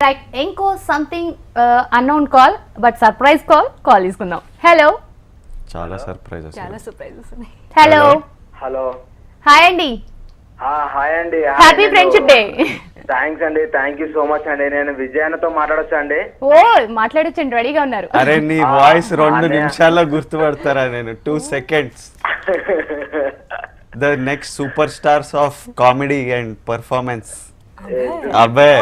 Right ఇంకో something unknown call but surprise call తీసుకుందాం. Hello, చాలా సర్ప్రైజెస్ ఉన్నాయి. హలో హలో, హాయ్ అండి. హాయ్ అండి. Happy friendship day. థ్యాంక్స్ అండి, థ్యాంక్ యూ సో మచ్ అండి. నేను విజయానతో మాట్లాడొచ్చా అండి? ఓ మాట్లాడొచ్చండి, రెడీగా ఉన్నారు. అరే నీ వాయిస్ 2 నిమిషాల్లో గుర్తుపడతారా? నేను 2 seconds. The next super stars of comedy and performance. అబ్బాయి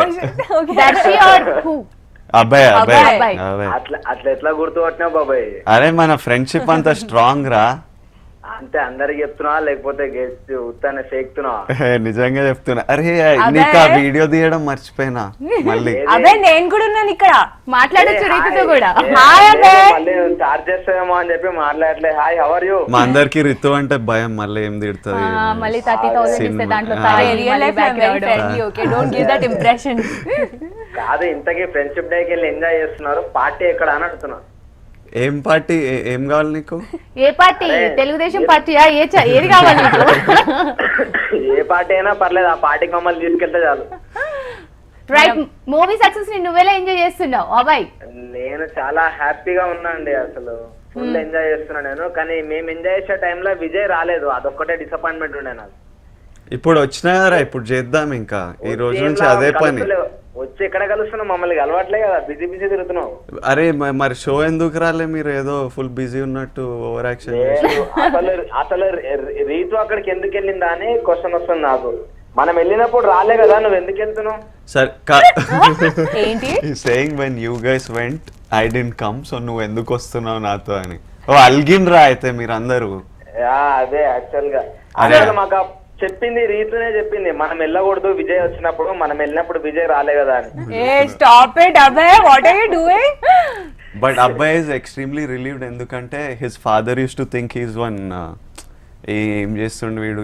అబ్బాయి అబ్బాయి అట్లా అట్లా ఎట్లా గుర్తుపట్టినావు బాబాయ్? అరే మన ఫ్రెండ్షిప్ అంతా స్ట్రాంగ్ రా. అంటే అందరికి చెప్తున్నా లేకపోతే గెస్ట్ ఉత్తానే ఫేక్తున్నావా? నిజంగా చెప్తున్నా. అరే నీకు ఆ వీడియో తీయడం మర్చిపోయినా మళ్ళీ. అదే నేను కూడా ఉన్నాను ఇక్కడ. మాట్లాడొచ్చు రీతుతో కూడా. మళ్ళీ చార్జ్ చేస్తామేమో అని చెప్పి మాట్లాడలే. Hi, how are you? మా అందరికి రితు అంటే భయం, మళ్ళీ ఏం తిడుతుంది మళ్ళీ 30,000 ఇస్తే దాంట్లో real life very friendly. Okay, don't give that impression. కాదు, ఇంతకీ ఫ్రెండ్షిప్ డేకి వెళ్ళి ఎంజాయ్ చేస్తున్నారు, పార్టీ ఎక్కడ అని అడుగుతున్నా. ఏం పార్టీ? ఏం కావాలి నీకు? ఏ పార్టీ? తెలుగుదేశం పార్టీయా? ఏది కావాలి నీకు? ఏ పార్టీ అయినా పర్లేదు, ఆ పార్టీకి మమ్మల్ని తీసుకెళ్తే చాలు. రైట్, మూవీ సక్సెస్ ని నువ్వెలా ఎంజాయ్ చేస్తున్నావు అబ్బాయి? నేను చాలా హ్యాపీగా ఉన్నా అండి, అసలు ఫుల్ ఎంజాయ్ చేస్తున్నా నేను. కానీ మేము ఎంజాయ్ చేసే టైంలో విజయ్ రాలేదు, అదొక్కటే డిసప్పాయింట్మెంట్ ఉండే నాకు. ఇప్పుడు వచ్చినారా? ఇప్పుడు చేద్దాం. ఇంకా ఈ రోజు నుంచి అదే పని. వచ్చి ఎక్కడ కలుస్తున్నావు? మమ్మల్ని కలవట్లే కదా, బిజీ బిజీ తిరుగుతున్నావు. అరే మరి షో ఎందుకు రాలే? మీరు ఏదో ఫుల్ బిజీ ఉన్నట్టు ఓవర్ యాక్షన్. అసలు రీతు అక్కడికి ఎందుకు వెళ్ళిందా అని క్వశ్చన్ వస్తుంది నాకు. మనం వెళ్ళినప్పుడు రాలే కదా, నువ్వు ఎందుకు వెళ్తున్నావు? Saying when you guys went I didn't come, so నువ్వు ఎందుకు వస్తున్నావు నాతో అని. ఓ అల్గిన్రా అయితే మీరందరూ. అదే యాక్చువల్ గా మాకు చెప్పింది, రీతునే చెప్పింది, మనం వెళ్ళకూడదు విజయ్ వచ్చినప్పుడు, మనం వెళ్ళినప్పుడు విజయ్ రాలే కదా అని. స్టాప్ ఇట్ అబ్బాయి, what are you doing? But అబ్బాయి ఇస్ ఎక్స్ట్రీమ్లీ రిలీవ్డ్, ఎందుకంటే his father used to think he's one. ఏం చేస్తుండే వీడు?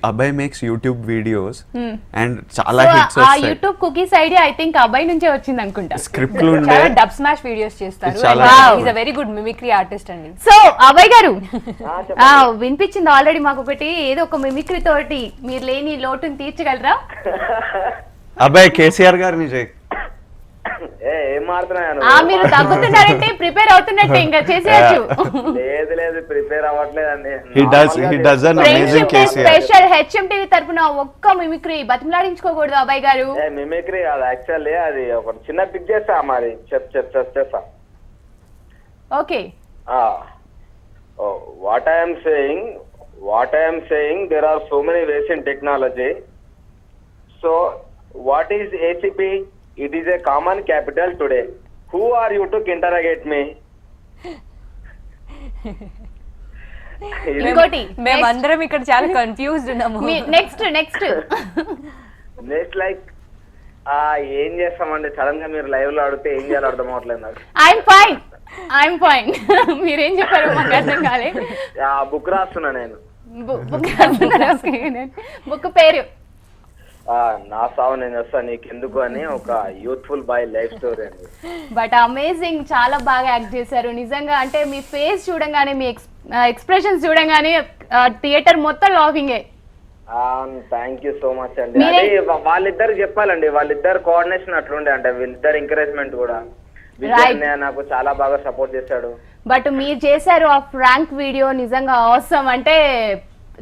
అబ్బాయి మేక్స్ యూట్యూబ్ వీడియోస్ అండ్ చాలా హిట్స్ వస్తాయి. ఆ YouTube cookies idea I think అబ్బాయి నుంచే వచ్చింది అనుకుంటా. స్క్రిప్ట్లు ఉండే డబ్ స్మాష్ వీడియోస్ చేస్తారు. He is a very good mimicry artist అండి. సో అబ్బాయి గారు వినిపించింది ఆల్రెడీ మాకు ఒకటి, ఏదో ఒక మిమిక్రీ తోటి మీరు లేని లోటుని తీర్చగలరా? అబ్బాయి కేసీఆర్ గారిని చేయి. ఏం మారుతున్నాను? మీరు తగ్గుతున్నారంటే ప్రిపేర్ అవుతున్నట్టే, ఇంకా చేసేయచ్చు. లేదు లేదు, ప్రిపేర్ అవ్వట్లేదండి. స్పెషల్ హెచ్ఎంటీవీ తరపున ఒక్క మిమిక్రీ బతిమలాడించుకోకూడదు అబ్బాయి గారు? మిమిక్రీ కాదు యాక్చువల్లీ, అది ఒక చిన్న పిక్ చేస్తా మరి. చేస్తా. Okay. What I'm saying there are so many ways in technology. So what is ACP? It is a common capital today. Who are you to interrogate me? ఇంకోటి, మేమందరం ఇక్కడ చాలా కన్ఫ్యూజ్డ్ ఉన్నాము. నెక్స్ట్ లైక్ ఏం చేస్తామండి, సడన్ గా మీరు live లో అడిగితే ఏం చేయాలో అర్థం అవట్లేదు నాకు. I'm fine. మీరేం చెప్పారు మాకు అర్థం కాలే. బుక్ రాస్తున్నా నేను. బుక్ పేరు నా సావు నేను వస్తా నీకెందుకు అని, ఒక యూత్ఫుల్ బాయ్ లైఫ్ స్టోరీ అండి. బట్ అమేజింగ్, చాలా బాగా యాక్ట్ చేశారు నిజంగా. అంటే మీ ఫేస్ చూడంగానే, మీ ఎక్స్ప్రెషన్స్ చూడంగానే థియేటర్ మొత్తం లాఫింగే. థ్యాంక్ యూ సో మచ్ అండి. అదే వాళ్ళిద్దరు చెప్పాలండి, వాళ్ళిద్దరు కోఆర్డినేషన్ అట్లుండే, అంటే వీళ్ళిద్దరు ఎంకరేజ్మెంట్ కూడా. నాకు చాలా బాగా సపోర్ట్ చేశాడు. బట్ మీరు చేశారు ఆ ఫ్రాంక్ వీడియో, నిజంగా అవసరం. అంటే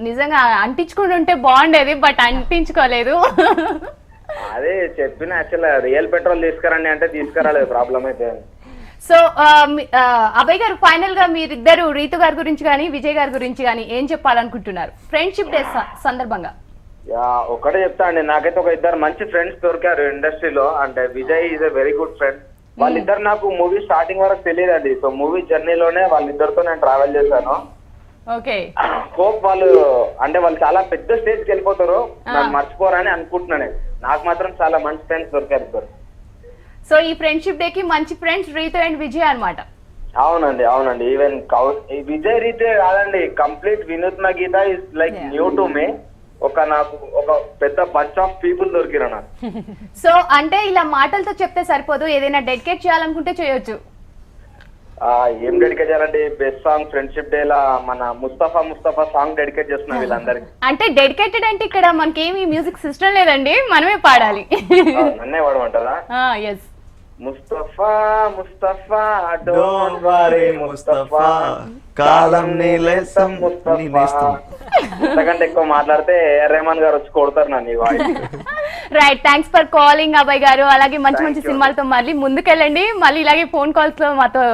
నిజంగా అంటించుకుని ఉంటే బాగుండేది, బట్ అంటించుకోలేదు. అదే చెప్పిన, యాక్చువల్ రియల్ పెట్రోల్ తీసుకురండి అంటే తీసుకురాలేదు, ప్రాబ్లం అయితే. సో అభయ్ గారు, ఫైనల్ గా మీరిద్దరు రీతు గారి గురించి కానీ విజయ్ గారి గురించి కానీ ఏం చెప్పాలనుకుంటున్నారు ఫ్రెండ్షిప్ డే సందర్భంగా? ఒకటే చెప్తా అండి, నాకైతే ఒక ఇద్దరు మంచి ఫ్రెండ్స్ దొరికారు ఇండస్ట్రీలో. అంటే Vijay is a very good friend. వాళ్ళిద్దరు నాకు మూవీ స్టార్టింగ్ వరకు తెలియదండి. సో మూవీ జర్నీలోనే వాళ్ళిద్దరితో నేను ట్రావెల్ చేశాను. ఓకే. హోప్ వాళ్ళు చాలా పెద్ద స్టేజ్కి వెళ్ళిపోతారు, నన్ను మర్చిపోరని అనుకుంటున్నాను. నాకు మాత్రం చాలా మంచి ఫ్రెండ్స్ దొరికారు ఇద్దరు. సో ఈ ఫ్రెండ్షిప్ డే కి మంచి ఫ్రెండ్స్ రీతు అండ్ విజయ్ అన్నమాట. అవునండి. ఈవెన్ విజయ్ రీతే కాదండి, కంప్లీట్ వినూత్న గీత is like new to me. నాకు ఒక పెద్ద బంచ్ ఆఫ్ పీపుల్ దొరికిరు నాకు. సో అంటే ఇలా మాటలతో చెప్తే సరిపోదు, ఏదైనా డెడికేట్ చేయాలనుకుంటే చేయొచ్చు. ఏం డెడికేట్ చేయాలంటే, బెస్ట్ సాంగ్ ఫ్రెండ్షిప్ డే లా మన ముస్తఫా సాంగ్ డెడికేట్ చేస్తున్నా వీళ్ళందరికి. అంటే డెడికేటెడ్ అంటే ఇక్కడ మనకేమి మ్యూజిక్ సిస్టమ్ లేదండి, మనమే పాడాలి. నన్నే పాడమంటారా? Yes. Mustafa Mustafa don't worry Mustafa కాలం నీలేసం ముస్తఫా. అంతకంటే ఎక్కువ మాట్లాడితే రెహమాన్ గారు వచ్చి కొడతారు నన్ను ఈ voice. Right, thanks for calling Abhay గారు. అలాగే మంచి మంచి Thank you. సినిమాలతో మళ్ళీ ముందుకెళ్ళండి. మళ్ళీ ఇలాగే ఫోన్ కాల్స్ లో మాతో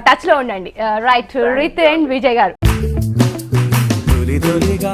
టచ్ లో ఉండండి. రైట్, రిత్ అండ్ విజయ్ గారు. తొలి తొలిగా